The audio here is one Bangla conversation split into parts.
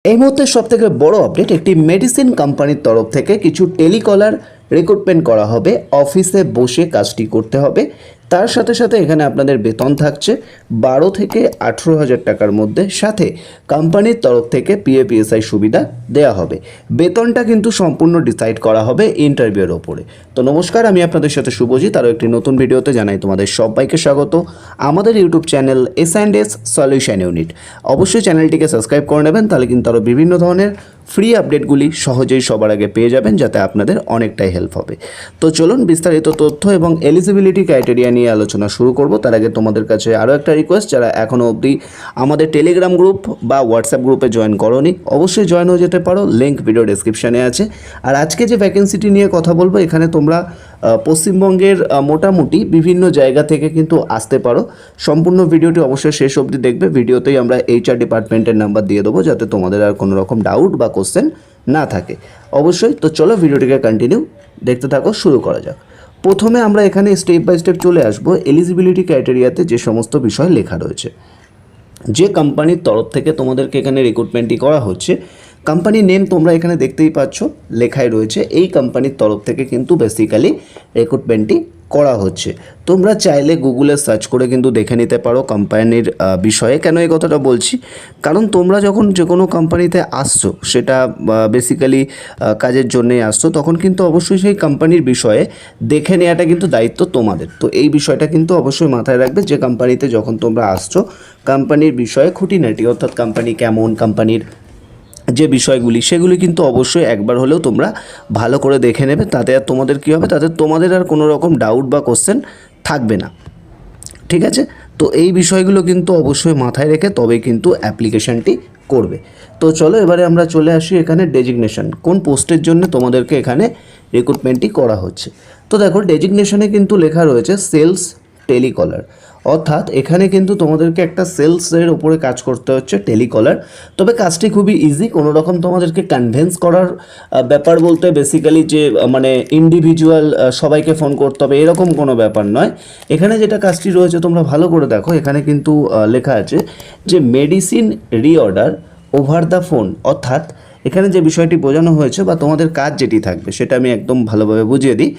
এই মুহূর্তে সবথেকে বড় আপডেট, একটি মেডিসিন কোম্পানির তরফ থেকে কিছু টেলিকলার রিক্রুটমেন্ট করা হবে। অফিসে বসে কাজটি করতে হবে। তার সাথে সাথে এখানে আপনাদের বেতন থাকছে 12 থেকে 18,000 টাকার মধ্যে। সাথে কোম্পানির তরফ থেকে পিএফপিএসআই সুবিধা দেওয়া হবে। বেতনটা কিন্তু সম্পূর্ণ ডিসাইড করা হবে ইন্টারভিউর ওপরে। তো নমস্কার, আমি আপনাদের সাথে শুভজিৎ। আরও একটি নতুন ভিডিওতে জানাই তোমাদের সবাইকে স্বাগত। আমাদের YouTube channel S&S solution unit, অবশ্যই চ্যানেলটিকে সাবস্ক্রাইব করে নেবেন, তাহলে কিন্তু আরও বিভিন্ন ধরনের ফ্রি আপডেটগুলি সহজেই সবার আগে পেয়ে যাবেন, যাতে আপনাদের অনেকটাই হেল্প হবে। তো চলুন বিস্তারিত তথ্য এবং এলিজিবিলিটি ক্রাইটেরিয়া নিয়ে আলোচনা শুরু করব। তার আগে তোমাদের কাছে আরও একটা রিকোয়েস্ট, যারা এখনও অবধি আমাদের টেলিগ্রাম গ্রুপ বা হোয়াটসঅ্যাপ গ্রুপে জয়েন করোনি, অবশ্যই জয়েন হয়ে যেতে পারো। লিঙ্ক ভিডিও ডেসক্রিপশানে আছে। আর আজকে যে ভ্যাকেন্সিটি নিয়ে কথা বলবো, এখানে তোমরা পশ্চিমবঙ্গের মোটামুটি বিভিন্ন জায়গা থেকে কিন্তু আসতে পারো। সম্পূর্ণ ভিডিওটি অবশ্যই শেষ অবধি দেখবে। ভিডিওতেই আমরা HR ডিপার্টমেন্টের নাম্বার দিয়ে দেবো, যাতে তোমাদের আর কোনো রকম ডাউট বা কোশ্চেন না থাকে অবশ্যই। তো চলো ভিডিওটিকে কন্টিনিউ দেখতে থাকো, শুরু করা যাক। প্রথমে আমরা এখানে স্টেপ বাই স্টেপ চলে আসবো এলিজিবিলিটি ক্রাইটেরিয়াতে যে সমস্ত বিষয় লেখা রয়েছে। যে কোম্পানির তরফ থেকে তোমাদেরকে এখানে রিক্রুটমেন্টটি করা হচ্ছে, কোম্পানির নেম তোমরা এখানে দেখতেই পাচ্ছ লেখাই রয়েছে। এই কোম্পানির তরফ থেকে কিন্তু বেসিক্যালি রিক্রুটমেন্টটি করা হচ্ছে। তোমরা চাইলে গুগলে সার্চ করে কিন্তু দেখে নিতে পারো কোম্পানির বিষয়ে। কেন এই কথাটা বলছি? কারণ তোমরা যখন যে কোনো কোম্পানিতে আসছো, সেটা বেসিক্যালি কাজের জন্যেই আসছো, তখন কিন্তু অবশ্যই সেই কোম্পানির বিষয়ে দেখে নেওয়াটা কিন্তু দায়িত্ব তোমাদের। তো এই বিষয়টা কিন্তু অবশ্যই মাথায় রাখবে, যে কোম্পানিতে যখন তোমরা আসছো, কোম্পানির বিষয়ে খুঁটিনাটি, অর্থাৎ কোম্পানি কেমন, কোম্পানির যে বিষয়গুলি, সেগুলি কিন্তু অবশ্যই একবার হলেও তোমরা ভালো করে দেখে নেবে। তাতে আর তোমাদের কী হবে, তাতে তোমাদের আর কোনো রকম ডাউট বা কোশ্চেন থাকবে না। ঠিক আছে? তো এই বিষয়গুলো কিন্তু অবশ্যই মাথায় রেখে তবেই কিন্তু অ্যাপ্লিকেশানটি করবে। তো চলো এবারে আমরা চলে আসি এখানে ডেজিগনেশন, কোন পোস্টের জন্য তোমাদেরকে এখানে রিক্রুটমেন্টটি করা হচ্ছে। তো দেখো, ডেজিগনেশনে কিন্তু লেখা রয়েছে সেলস টেলিকলার, অর্থাৎ এখানে কিন্তু তোমাদেরকে একটা সেলসের ওপরে কাজ করতে হচ্ছে, টেলিকলার। তবে কাজটি খুবই ইজি, কোনো রকম তোমাদেরকে কনভিন্স করার ব্যাপার বলতে বেসিক্যালি যে মানে ইন্ডিভিজুয়াল সবাইকে ফোন করতে হবে এরকম কোনো ব্যাপার নয়। এখানে যেটা কাজটি রয়েছে তোমরা ভালো করে দেখো, এখানে কিন্তু লেখা আছে যে medicine reorder over the phone, অর্থাৎ এখানে যে বিষয়টি বোঝানো হয়েছে বা তোমাদের কাজ যেটি থাকবে, সেটা আমি একদম ভালোভাবে বুঝিয়ে দিই।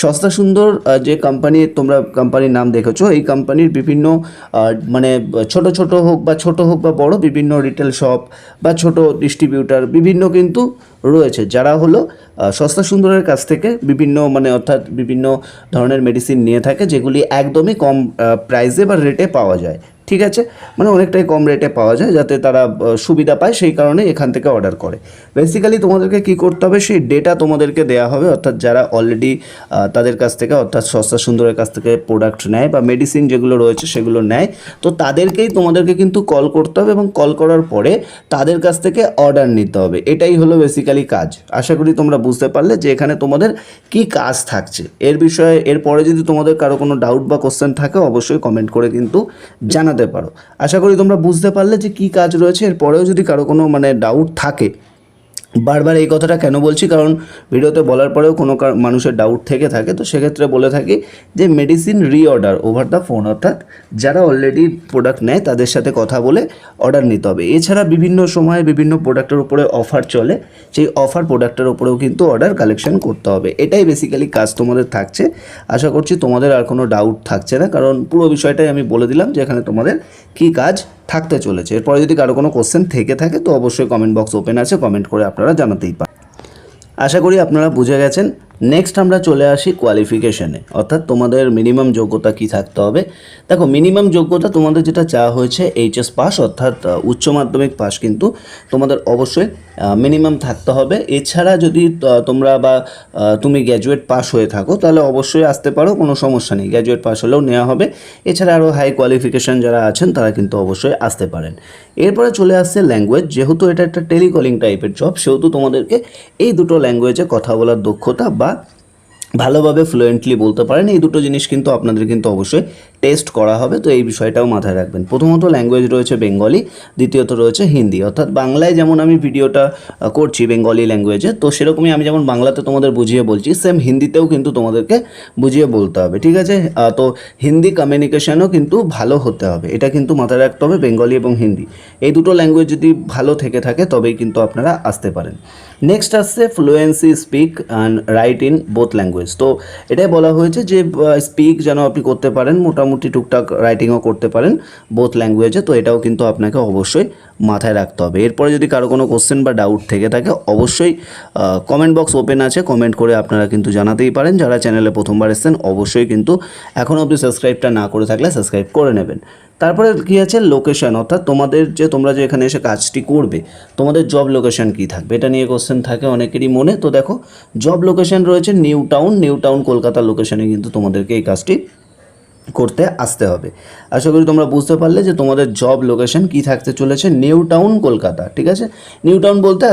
সস্তা সুন্দর যে কোম্পানি, তোমরা কোম্পানির নাম দেখেছো, এই কোম্পানির বিভিন্ন মানে ছোট হোক বা বড়, বিভিন্ন রিটেল শপ বা ছোট ডিস্ট্রিবিউটার বিভিন্ন কিন্তু রয়েছে, যারা হলো সস্তা সুন্দরের কাছ থেকে বিভিন্ন অর্থাৎ বিভিন্ন ধরনের মেডিসিন নিয়ে থাকে, যেগুলি একদমই কম প্রাইসে বা রেটে পাওয়া যায়। ঠিক আছে? অনেকটাই কম রেটে পাওয়া যায়, যাতে তারা সুবিধা পায়, সেই কারণে এখান থেকে অর্ডার করে। বেসিক্যালি তোমাদেরকে কী করতে হবে, সেই ডেটা তোমাদেরকে দেওয়া হবে, অর্থাৎ যারা অলরেডি তাদের কাছ থেকে, অর্থাৎ সস্তা সুন্দরের কাছ থেকে প্রোডাক্ট নেয় বা মেডিসিন যেগুলো রয়েছে সেগুলো নেয়, তো তাদেরকেই তোমাদেরকে কিন্তু কল করতে হবে, এবং কল করার পরে তাদের কাছ থেকে অর্ডার নিতে হবে। এটাই হলো বেসিক্যালি কাজ। আশা করি তোমরা বুঝতে পারলে যে এখানে তোমাদের কি কাজ থাকছে। এর বিষয়ে এরপরে যদি তোমাদের কারো কোনো ডাউট বা কোশ্চেন থাকে, অবশ্যই কমেন্ট করে কিন্তু জানাতে পারো। আশা করি তোমরা বুঝতে পারলে যে কি কাজ রয়েছে। এরপরেও যদি কারো কোনো ডাউট থাকে, বারবার এই কথাটা কেন বলছি, কারণ ভিডিওতে বলার পরেও কোনো মানুষের ডাউট থেকে থাকে, তো সেক্ষেত্রে বলে থাকি যে medicine reorder over the phone, অর্থাৎ যারা অলরেডি প্রোডাক্ট নেয় তাদের সাথে কথা বলে অর্ডার নিতে হবে। এছাড়া বিভিন্ন সময়ে বিভিন্ন প্রোডাক্টের উপরে অফার চলে, সেই অফার প্রোডাক্টের উপরেও কিন্তু অর্ডার কালেকশন করতে হবে। এটাই বেসিক্যালি কাজ তোমাদের থাকছে। আশা করছি তোমাদের আর কোনো ডাউট থাকছে না, কারণ পুরো বিষয়টাই আমি বলে দিলাম যে এখানে তোমাদের কী কাজ থাকতে চলেছে। এরপরে যদি কারো কোনো কোশ্চেন থেকে থাকে, তো অবশ্যই কমেন্ট বক্স ওপেন আছে, কমেন্ট করে আপনারা জানাতেই পারেন। আশা করি আপনারা বুঝে গেছেন। নেক্সট আমরা চলে আসি কোয়ালিফিকেশানে, অর্থাৎ তোমাদের মিনিমাম যোগ্যতা কি থাকতে হবে। দেখো, মিনিমাম যোগ্যতা তোমাদের যেটা চাওয়া হয়েছে HS পাস, অর্থাৎ উচ্চ মাধ্যমিক পাস কিন্তু তোমাদের অবশ্যই মিনিমাম থাকতে হবে। এছাড়া যদি তোমরা বা তুমি গ্র্যাজুয়েট পাস হয়ে থাকো, তাহলে অবশ্যই আসতে পারো, কোনো সমস্যা নেই, গ্র্যাজুয়েট পাস হলেও নেওয়া হবে। এছাড়া আরও হাই কোয়ালিফিকেশান যারা আছেন তারা কিন্তু অবশ্যই আসতে পারেন। এরপরে চলে আসছে ল্যাঙ্গুয়েজ। যেহেতু এটা একটা টেলিকলিং টাইপের জব, সেহেতু তোমাদেরকে এই দুটো ল্যাঙ্গুয়েজে কথা বলার দক্ষতা বা ভালোভাবে ফ্লুয়েন্টলি বলতে পারেন, এই দুটো জিনিস কিন্তু আপনাদের কিন্তু অবশ্যই টেস্ট করা হবে, তো এই বিষয়টাও মাথায় রাখবেন। প্রথমত ল্যাঙ্গুয়েজ রয়েছে বেঙ্গলি, দ্বিতীয়ত রয়েছে হিন্দি। অর্থাৎ বাংলায় যেমন আমি ভিডিওটা করছি বেঙ্গলি ল্যাঙ্গুয়েজে, তো সেরকমই আমি যেমন বাংলাতে তোমাদের বুঝিয়ে বলছি, সেম হিন্দিতেও কিন্তু তোমাদেরকে বুঝিয়ে বলতে হবে, ঠিক আছে? তো হিন্দি কমিউনিকেশনও কিন্তু ভালো হতে হবে, এটা কিন্তু মাথায় রাখতে হবে। বেঙ্গলি এবং হিন্দি এই দুটো ল্যাঙ্গুয়েজ যদি ভালো থেকে থাকে তবেই কিন্তু আপনারা আসতে পারেন। নেক্সট আসছে fluency speak and right in both language. তো এটাই বলা হয়েছে যে স্পিক যেন আপনি করতে পারেন, মোটামুটি টুকটাক রাইটিংও করতে পারেন বোথ ল্যাঙ্গুয়েজে, তো এটাও কিন্তু আপনাকে অবশ্যই মাথায় রাখতে হবে। এরপরে যদি কারো কোনো কোশ্চেন বা ডাউট থেকে থাকে অবশ্যই কমেন্ট বক্স ওপেন আছে, কমেন্ট করে আপনারা কিন্তু জানাতেই পারেন। যারা চ্যানেলে প্রথমবার এসেছেন অবশ্যই কিন্তু এখনও অবধি সাবস্ক্রাইবটা না করে থাকলে সাবস্ক্রাইব করে নেবেন। তারপরে কী আছে লোকেশন, অর্থাৎ তোমরা যে এখানে এসে কাজটি করবে তোমাদের জব লোকেশন কী থাকবে, এটা নিয়ে কোশ্চেন থাকে অনেকেরই মনে। তো দেখো জব লোকেশন রয়েছে নিউ টাউন কলকাতার লোকেশনে কিন্তু তোমাদেরকে এই কাজটি করতে আসতে হবে। আশা করি তোমরা বুঝতে পারলে যে তোমাদের জব লোকেশন কি থাকতে চলেছে, নিউ টাউন কলকাতা, ঠিক আছে? নিউ টাউন বলতে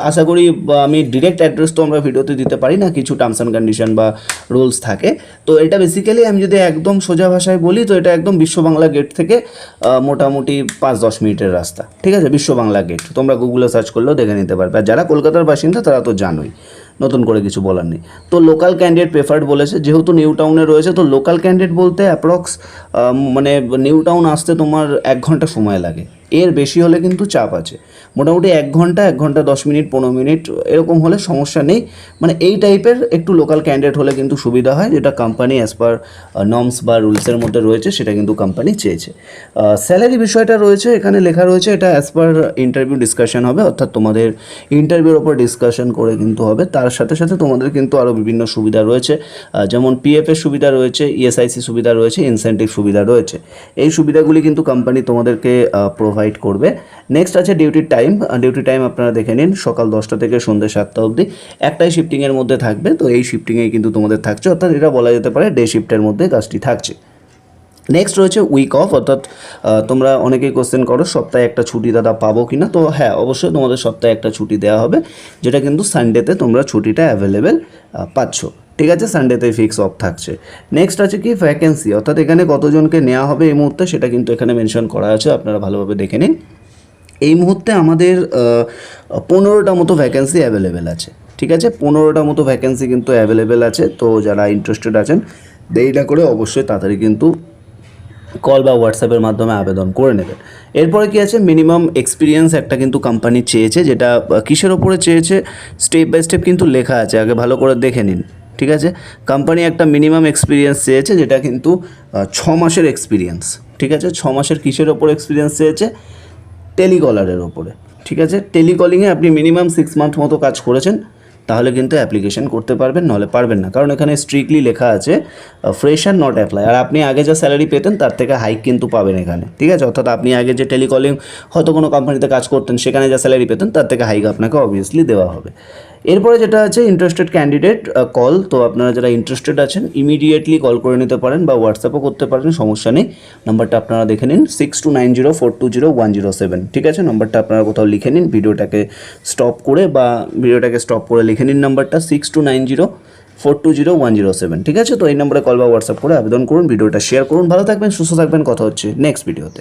আশা করি আমি ডিরেক্ট অ্যাড্রেস তো আমরা ভিডিওতে দিতে পারি না, কিছু টার্মস অ্যান্ড কন্ডিশন বা রুলস থাকে। তো এটা বেসিক্যালি আমি যদি একদম সোজা ভাষায় বলি তো এটা একদম বিশ্ব বাংলা গেট থেকে মোটামুটি 5-10 মিনিটের রাস্তা, ঠিক আছে? বিশ্ব বাংলা গেট তোমরা গুগলে সার্চ করলেও দেখে নিতে পারবে। আর যারা কলকাতার বাসিন্দা তারা তো জানোই, নতুন করে কিছু বলার নেই। তো লোকাল ক্যান্ডিডেট প্রেফার্ড বলেছে, যেহেতু নিউ টাউনে রয়েছে তো লোকাল ক্যান্ডিডেট বলতে অ্যাপ্রক্স মানে নিউ টাউন আসতে তোমার 1 ঘন্টা সময় লাগে, এর বেশি হলে কিন্তু চাপ আছে। মোটামুটি 1 ঘন্টা 10 মিনিট 15 মিনিট এরকম হলে সমস্যা নেই, মানে এই টাইপের একটু লোকাল ক্যান্ডিডেট হলে কিন্তু সুবিধা হয়, যেটা কোম্পানি অ্যাজ পার নর্মস বা রুলসের মধ্যে রয়েছে সেটা কিন্তু কোম্পানি চেয়েছে। স্যালারি বিষয়টা রয়েছে এখানে লেখা রয়েছে, এটা অ্যাজ পার ইন্টারভিউ ডিসকাশন হবে, অর্থাৎ তোমাদের ইন্টারভিউর ওপর ডিসকাশন করে কিন্তু হবে। তার সাথে সাথে তোমাদের কিন্তু আরও বিভিন্ন সুবিধা রয়েছে, যেমন পিএফের সুবিধা রয়েছে, ইএসআইসি সুবিধা রয়েছে, ইনসেন্টিভ সুবিধা রয়েছে। এই সুবিধাগুলি কিন্তু কোম্পানি তোমাদেরকে প্রোভাইড করবে। নেক্সট আছে ডিউটি টাইম আপনারা দেখে নিন, সকাল 10টা থেকে সন্ধ্যে 7টা অবধি একটাই শিফটিংয়ের মধ্যে থাকবে। তো এই শিফটিংয়েই কিন্তু তোমাদের থাকছে, অর্থাৎ এটা বলা যেতে পারে ডে শিফটের মধ্যে কাজটি থাকছে। নেক্সট রয়েছে উইক অফ, অর্থাৎ তোমরা অনেকেই কোশ্চেন করো সপ্তাহে একটা ছুটি দাদা পাবো কি না, তো হ্যাঁ অবশ্যই তোমাদের সপ্তাহে একটা ছুটি দেওয়া হবে, যেটা কিন্তু সানডেতে তোমরা ছুটিটা অ্যাভেলেবেল পাচ্ছ, ঠিক আছে? সানডেতে ফিক্স অফ থাকছে। নেক্সট আছে কি ভ্যাকেন্সি, অর্থাৎ এখানে কতজনকে নেওয়া হবে এই মুহূর্তে সেটা কিন্তু এখানে মেনশন করা আছে, আপনারা ভালোভাবে দেখে নিন। এই মুহূর্তে আমাদের 15টা মতো ভ্যাকেন্সি অ্যাভেলেবেল আছে, ঠিক আছে? 15টা মতো ভ্যাকেন্সি কিন্তু অ্যাভেলেবেল আছে। তো যারা ইন্টারেস্টেড আছেন দেরিটা করে অবশ্যই তাড়াতাড়ি কিন্তু কল বা হোয়াটসঅ্যাপের মাধ্যমে আবেদন করে নেবেন। এরপরে কি আছে, মিনিমাম এক্সপিরিয়েন্স একটা কিন্তু কোম্পানি চেয়েছে, যেটা কিসের ওপরে চেয়েছে স্টেপ বাই স্টেপ কিন্তু লেখা আছে, আগে ভালো করে দেখে নিন, ঠিক আছে? কোম্পানি একটা মিনিমাম এক্সপিরিয়েন্স চেয়েছে, যেটা কিন্তু 6 মাসের এক্সপিরিয়েন্স, ঠিক আছে? 6 মাসের কিসের ওপর এক্সপিরিয়েন্স চেয়েছে, টেলিকলারের ওপরে, ঠিক আছে? টেলিকলিংয়ে আপনি মিনিমাম 6 মান্থ মতো কাজ করেছেন তাহলে কিন্তু অ্যাপ্লিকেশন করতে পারবেন, নাহলে পারবেন না, কারণ এখানে স্ট্রিক্টলি লেখা আছে ফ্রেশার নট অ্যাপ্লাই। আর আপনি আগে যা স্যালারি পেতেন তার থেকে হাইক কিন্তু পাবেন এখানে, ঠিক আছে? অর্থাৎ আপনি আগে যে টেলিকলিং হয়তো কোনো কোম্পানিতে কাজ করতেন সেখানে যা স্যালারি পেতেন তার থেকে হাইক আপনাকে অবভিয়াসলি দেওয়া হবে। এরপরে যেটা আছে ইন্টারেস্টেড ক্যান্ডিডেট কল, তো আপনারা যারা ইন্টারেস্টেড আছেন ইমিডিয়েটলি কল করে নিতে পারেন বা হোয়াটসঅ্যাপও করতে পারেন, সমস্যা নেই। নাম্বারটা আপনারা দেখে নিন 6290420107, ঠিক আছে? নাম্বারটা আপনারা কোথাও লিখে নিন, ভিডিওটাকে স্টপ করে লিখে নিন নাম্বারটা 6290420107, ঠিক আছে? তো এই নাম্বারে কল বা হোয়াটসঅ্যাপ করে আবেদন করুন, ভিডিওটা শেয়ার করুন। ভালো থাকবেন, সুস্থ থাকবেন, কথা হচ্ছে নেক্সট ভিডিওতে।